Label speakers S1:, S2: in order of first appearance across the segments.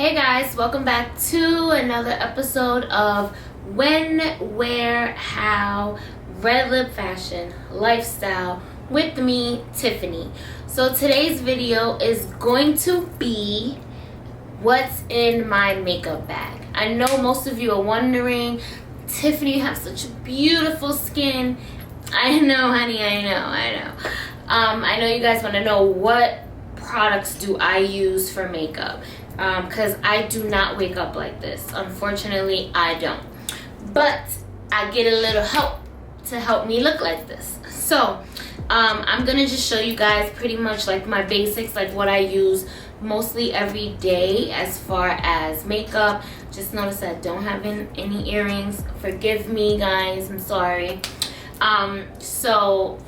S1: Hey guys, welcome back to another episode of When, Where, How, Red Lip Fashion, Lifestyle with me, Tiffany. So today's video is going to be what's in my makeup bag. I know most of you are wondering, Tiffany, you have such beautiful skin. I know, honey, I know. I know you guys want to know what products do I use for makeup. Because I do not wake up like this. Unfortunately, I don't. But I get a little help to help me look like this. So, I'm going to just show you guys pretty much like my basics, like what I use mostly every day as far as makeup. Just notice I don't have any earrings. Forgive me, guys. I'm sorry. So,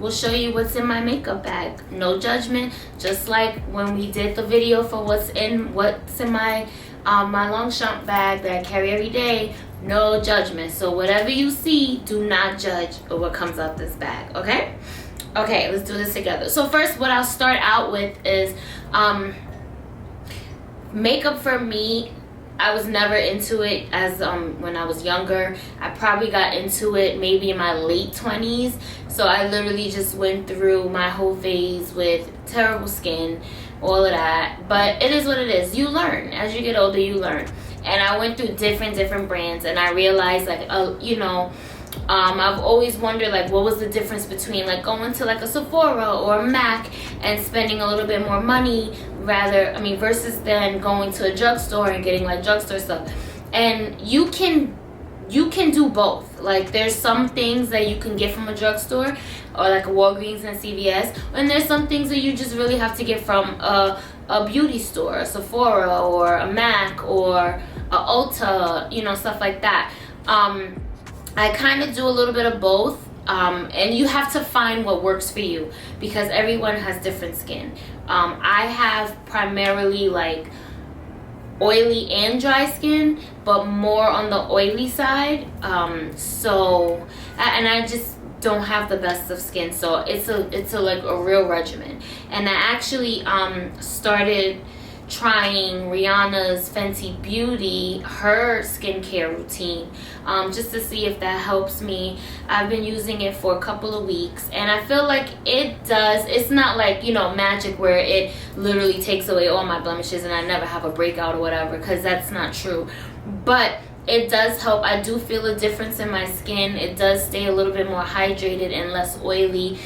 S1: we'll show you what's in my makeup bag. No judgment. Just like when we did the video for what's in my my Longchamp bag that I carry every day. No judgment. So whatever you see, do not judge what comes out this bag. Okay? Okay, let's do this together. So first, what I'll start out with is makeup for me. I was never into it as when I was younger. I probably got into it maybe in my late 20s. So I literally just went through my whole phase with terrible skin, all of that. But it is what it is. You learn. As you get older, you learn. And I went through different brands, and I realized, like, I've always wondered, like, what was the difference between, like, going to, like, a Sephora or a MAC and spending a little bit more money versus then going to a drugstore and getting, like, drugstore stuff. And you can do both. Like, there's some things that you can get from a drugstore or, like, a Walgreens and CVS. And there's some things that you just really have to get from a beauty store, a Sephora or a MAC or a Ulta, stuff like that. I kind of do a little bit of both, and you have to find what works for you because everyone has different skin. I have primarily like oily and dry skin, but more on the oily side. And I just don't have the best of skin, so it's a like a real regimen. And I actually started trying Rihanna's Fenty Beauty, her skincare routine, just to see if that helps me. I've been using it for a couple of weeks, and I feel like it does. It's not like, magic where it literally takes away all my blemishes and I never have a breakout or whatever, because that's not true. But it does help. I do feel a difference in my skin. It does stay a little bit more hydrated and less oily.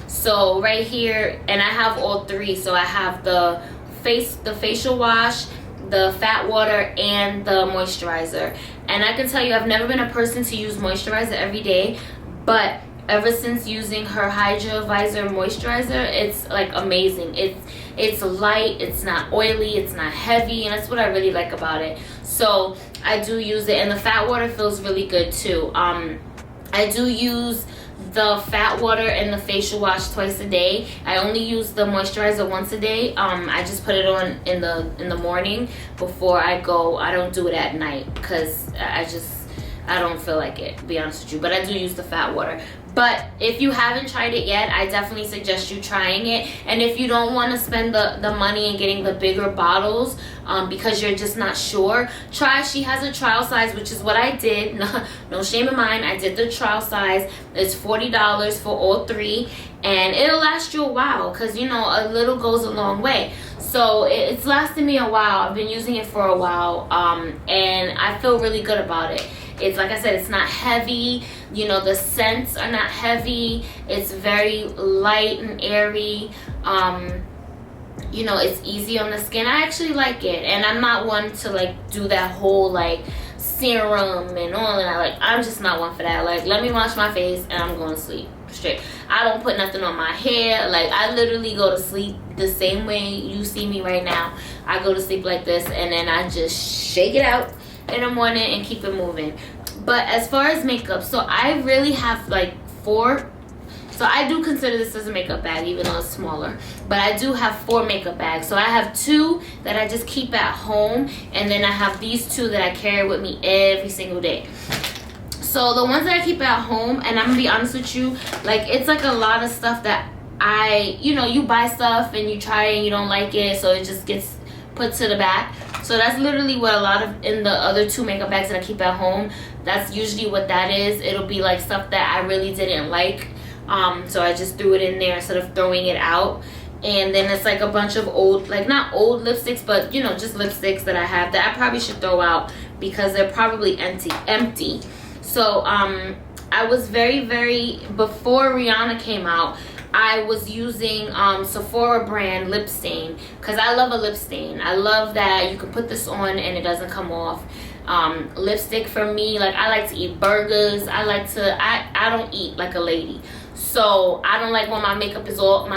S1: So right here, and I have all three. So I have the facial wash, the fat water, and the moisturizer. And I can tell you, I've never been a person to use moisturizer every day, but ever since using her Hydra Visor moisturizer, it's like amazing. It's light, it's not oily, it's not heavy, and that's what I really like about it. So I do use it, and the fat water feels really good too. I do use the fat water and the facial wash twice a day. I only use the moisturizer once a day. I just put it on in the morning before I go. I don't do it at night because I don't feel like it, to be honest with you. But I do use the fat water. But if you haven't tried it yet, I definitely suggest you trying it. And if you don't want to spend the money and getting the bigger bottles because you're just not sure, she has a trial size, which is what I did. No shame in mine. I did the trial size. It's $40 for all three. And it'll last you a while because, a little goes a long way. So it's lasted me a while. I've been using it for a while. And I feel really good about it. It's like I said, it's not heavy. The scents are not heavy. It's very light and airy. It's easy on the skin. I actually like it. And I'm not one to like do that whole like serum and all of that. I'm just not one for that. Let me wash my face and I'm going to sleep straight. I don't put nothing on my hair. I literally go to sleep the same way you see me right now. I go to sleep like this, and then I just shake it out in the morning and keep it moving. But as far as makeup, so I really have like 4. So I do consider this as a makeup bag, even though it's smaller. But I do have 4 makeup bags. So I have 2 that I just keep at home, and then I have these 2 that I carry with me every single day. So the ones that I keep at home, and I'm gonna be honest with you, it's like a lot of stuff that you buy stuff and you try it and you don't like it, so it just gets put to the back. So that's literally what a lot of in the other 2 makeup bags that I keep at home, that's usually what that is. It'll be like stuff that I really didn't like, so I just threw it in there instead of throwing it out. And then it's like a bunch of old, like not old lipsticks, but you know, just lipsticks that I have that I probably should throw out because they're probably empty. So I was very, before Rihanna came out, I was using Sephora brand lip stain because I love a lip stain. I love that you can put this on and it doesn't come off. Lipstick for me, like I like to eat burgers. I don't eat like a lady. So I don't like when my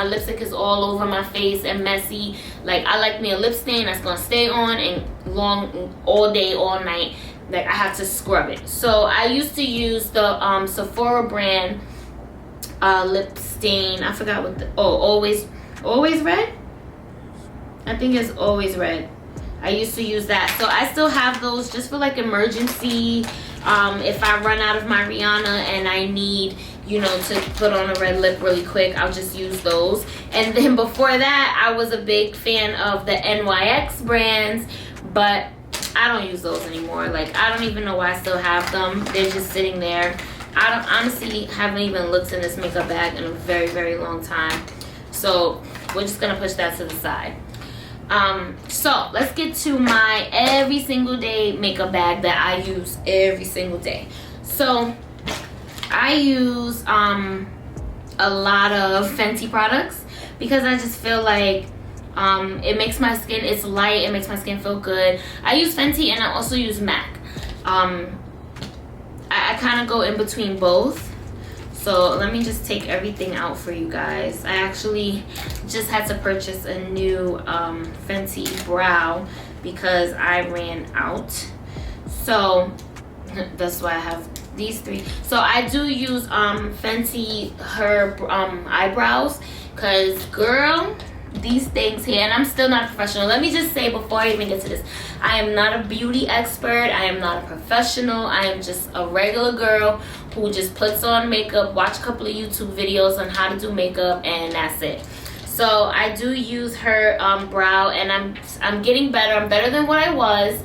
S1: lipstick is all over my face and messy. Like I like me a lip stain that's gonna stay on and all day, all night. Like I have to scrub it. So I used to use the Sephora brand lip stain. I forgot what always red. I think it's always red. I used to use that. So I still have those just for like emergency. If I run out of my Rihanna and I need, you know, to put on a red lip really quick, I'll just use those. And then before that, I was a big fan of the NYX brands, but I don't use those anymore. Like, I don't even know why I still have them. They're just sitting there. I honestly haven't even looked in this makeup bag in a very long time. So we're just gonna push that to the side. So let's get to my every single day makeup bag that I use every single day. So I use a lot of Fenty products because I just feel like it makes my skin, it's light, it makes my skin feel good. I use Fenty and I also use MAC. I kind of go in between both. So let me just take everything out for you guys. I actually just had to purchase a new Fenty Brow because I ran out. So that's why I have these 3. So I do use Fenty eyebrows because girl, these things here, and I'm still not a professional. Let me just say before I even get to this, I am not a beauty expert. I am not a professional. I am just a regular girl who just puts on makeup, watch a couple of YouTube videos on how to do makeup, and that's it. So I do use her brow, and I'm getting better. I'm better than what I was,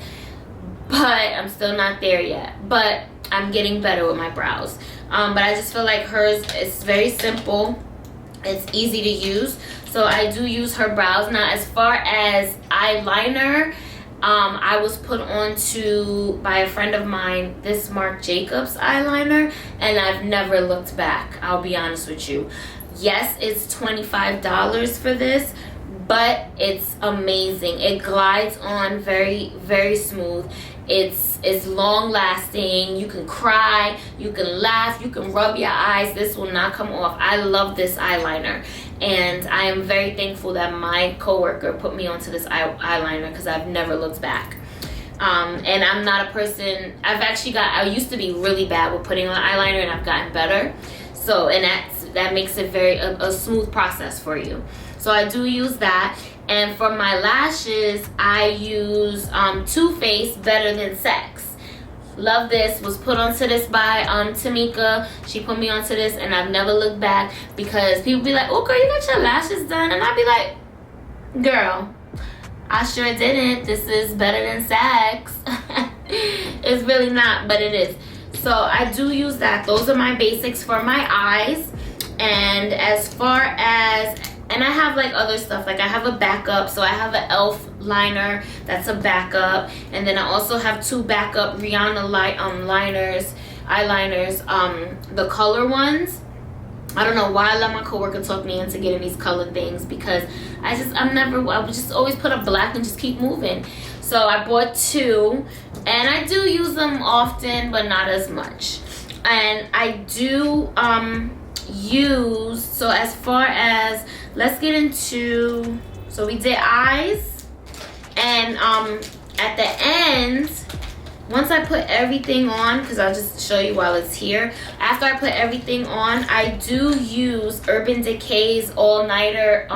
S1: but I'm still not there yet. But I'm getting better with my brows. But I just feel like hers is very simple. It's easy to use. So I do use her brows. Now as far as eyeliner, I was put on to by a friend of mine this Marc Jacobs eyeliner, and I've never looked back. I'll be honest with you. Yes, it's $25 for this, but it's amazing. It glides on very smooth. It's long lasting. You can cry, you can laugh, you can rub your eyes. This will not come off. I love this eyeliner, and I am very thankful that my coworker put me onto this eyeliner because I've never looked back. And I'm not a person, I used to be really bad with putting on eyeliner, and I've gotten better. So, and that makes it a smooth process for you. So I do use that. And for my lashes, I use Too Faced Better Than Sex. Love this. Was put onto this by Tamika. She put me onto this, and I've never looked back because people be like, oh girl, you got your lashes done, and I'd be like, girl, I sure didn't. This is better than sex. It's really not, but it is. So I do use that. Those are my basics for my eyes. And as far as, and I have like other stuff, like I have a backup. So I have an e.l.f. liner that's a backup, and then I also have 2 backup Rihanna eyeliners, the color ones. I don't know why I let my coworker talk me into getting these color things because I would just always put up black and just keep moving. So I bought 2, and I do use them often, but not as much. And I do use, so as far as, let's get into, so we did eyes, and at the end, once I put everything on, because I'll just show you while it's here, after I put everything on, I do use Urban Decay's All Nighter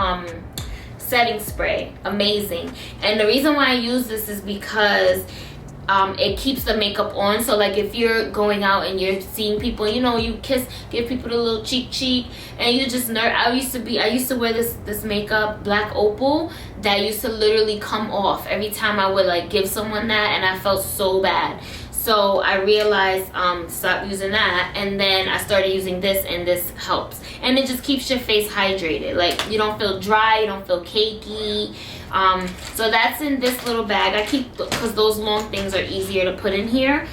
S1: setting spray. Amazing. And the reason why I use this is because it keeps the makeup on. So like if you're going out and you're seeing people, you know, you give people the little cheek, and you just I used to wear this makeup, Black Opal, that used to literally come off every time I would like give someone that, and I felt so bad. So I realized stop using that, and then I started using this, and this helps, and it just keeps your face hydrated. Like you don't feel dry, you don't feel cakey. So that's in this little bag. I keep, because those long things are easier to put in here.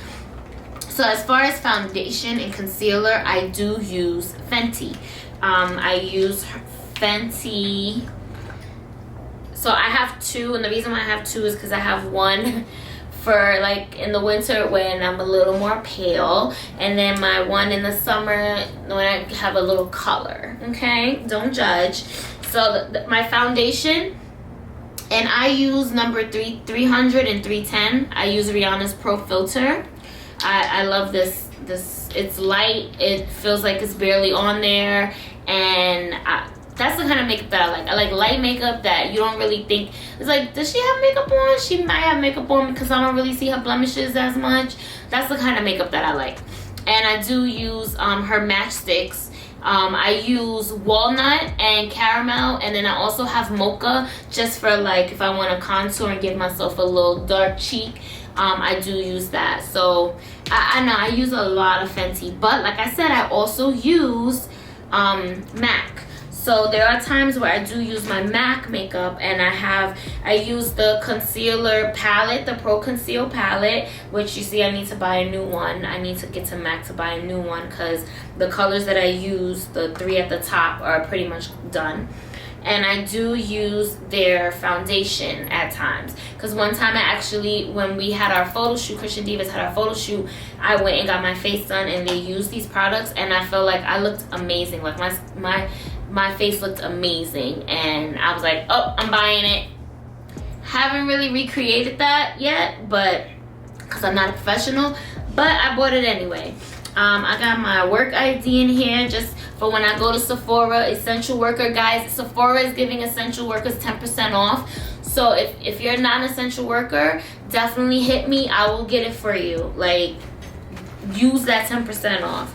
S1: So as far as foundation and concealer, I do use Fenty. I use Fenty. So I have two, and the reason why I have two is because I have one for like in the winter when I'm a little more pale, and then my one in the summer when I have a little color. Okay, don't judge. So my foundation, and I use number 300 and 310. I use Rihanna's Pro Filtr. I love this. It's light. It feels like it's barely on there, and that's the kind of makeup that I like. I like light makeup that you don't really think, it's like, does she have makeup on? She might have makeup on because I don't really see her blemishes as much. That's the kind of makeup that I like. And I do use her matchsticks. I use walnut and caramel, and then I also have mocha just for like if I want to contour and give myself a little dark cheek. I do use that. So I know I use a lot of Fenty, but like I said, I also use MAC. So there are times where I do use my MAC makeup, and I use the concealer palette, the Pro Conceal palette, which you see I need to buy a new one. I need to get to MAC to buy a new one because the colors that I use, the three at the top, are pretty much done. And I do use their foundation at times. Because one time when we had our photo shoot, Christian Divas had our photo shoot, I went and got my face done, and they used these products, and I felt like I looked amazing. Like my face looked amazing, and I was like, oh, I'm buying it. Haven't really recreated that yet, but because I'm not a professional, but I bought it anyway. I got my work ID in here just for when I go to Sephora. Essential worker, guys, Sephora is giving essential workers 10% off. So if you're a non-essential worker, definitely hit me. I will get it for you. Like, use that 10% off.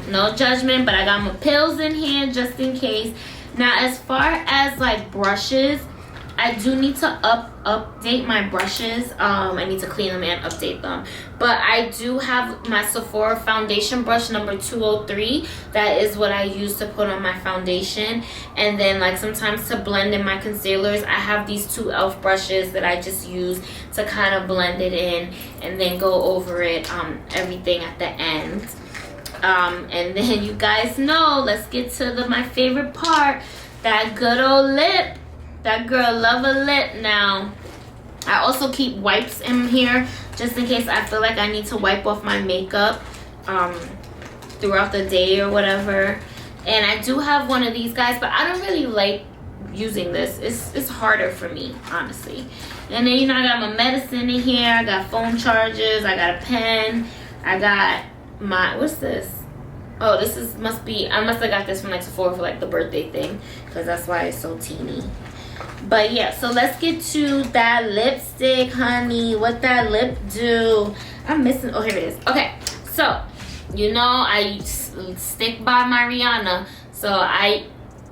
S1: No judgment, but I got my pills in here just in case. Now, as far as like brushes, I do need to update my brushes. I need to clean them and update them. But I do have my Sephora foundation brush number 203. That is what I use to put on my foundation. And then like sometimes to blend in my concealers, I have these two e.l.f. brushes that I just use to kind of blend it in and then go over it, everything at the end. And then you guys know, let's get to my favorite part, that good old lip. That girl love a lip now. I also keep wipes in here just in case I feel like I need to wipe off my makeup throughout the day or whatever. And I do have one of these guys, but I don't really like using this. It's harder for me, honestly. And then, you know, I got my medicine in here. I got phone chargers. I got a pen. I got my, what's this? Oh, this is, I must have got this from like Sephora for like the birthday thing, because that's why it's so teeny. But yeah, so let's get to that lipstick, honey. What that lip do? I'm missing, oh, here it is. Okay, so, you know, I stick by my Rihanna. So I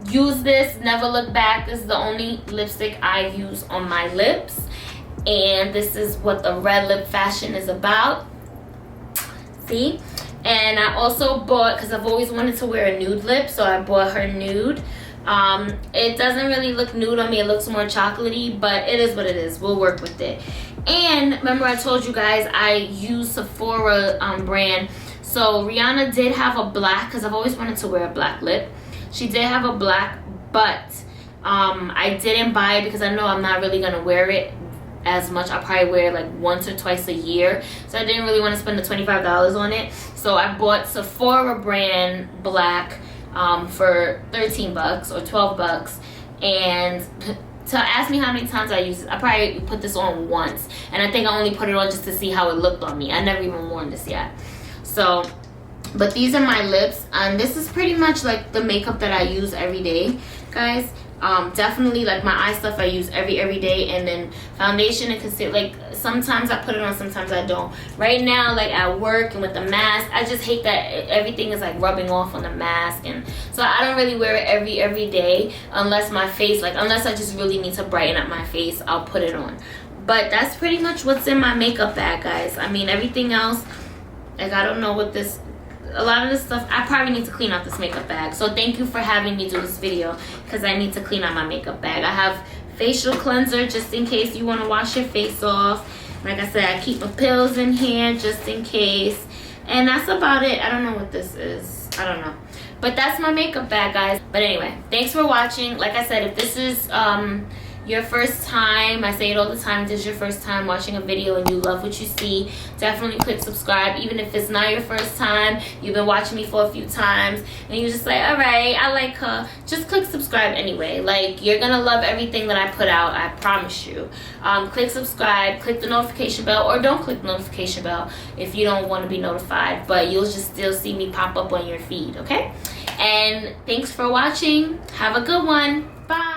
S1: use this, never look back. This is the only lipstick I use on my lips. And this is what the red lip fashion is about. See? And I also bought, because I've always wanted to wear a nude lip, so I bought her nude. It doesn't really look nude on me. It looks more chocolatey, but it is what it is. We'll work with it. And remember I told you guys I use Sephora brand. So Rihanna did have a black, because I've always wanted to wear a black lip. She did have a black, but I didn't buy it because I know I'm not really going to wear it as much. I'll probably wear it like once or twice a year. So I didn't really want to spend the $25 on it. So I bought Sephora brand black for 13 bucks or 12 bucks. And to ask me how many times I use it, I probably put this on once. And I think I only put it on just to see how it looked on me. I never even worn this yet. So, but these are my lips. And this is pretty much like the makeup that I use every day, guys. Definitely like my eye stuff I use every day, and then foundation and concealer, like sometimes I put it on, sometimes I don't. Right now, like at work and with the mask, I just hate that everything is like rubbing off on the mask, and so I don't really wear it every day unless my face, like unless I just really need to brighten up my face, I'll put it on. But that's pretty much what's in my makeup bag, guys. I mean, everything else, like I don't know what this, a lot of this stuff, I probably need to clean out this makeup bag. So thank you for having me do this video, because I need to clean out my makeup bag. I have facial cleanser just in case you want to wash your face off. Like I said, I keep my pills in here just in case. And that's about it. I don't know what this is. I don't know. But that's my makeup bag, guys. But anyway, thanks for watching. Like I said, if this is your first time, I say it all the time, if this is your first time watching a video and you love what you see, definitely click subscribe. Even if it's not your first time, you've been watching me for a few times and you just like, all right, I like her, just click subscribe anyway. Like, you're gonna love everything that I put out, I promise you. Click subscribe, click the notification bell, or don't click the notification bell if you don't want to be notified, but you'll just still see me pop up on your feed, okay? And thanks for watching. Have a good one. Bye.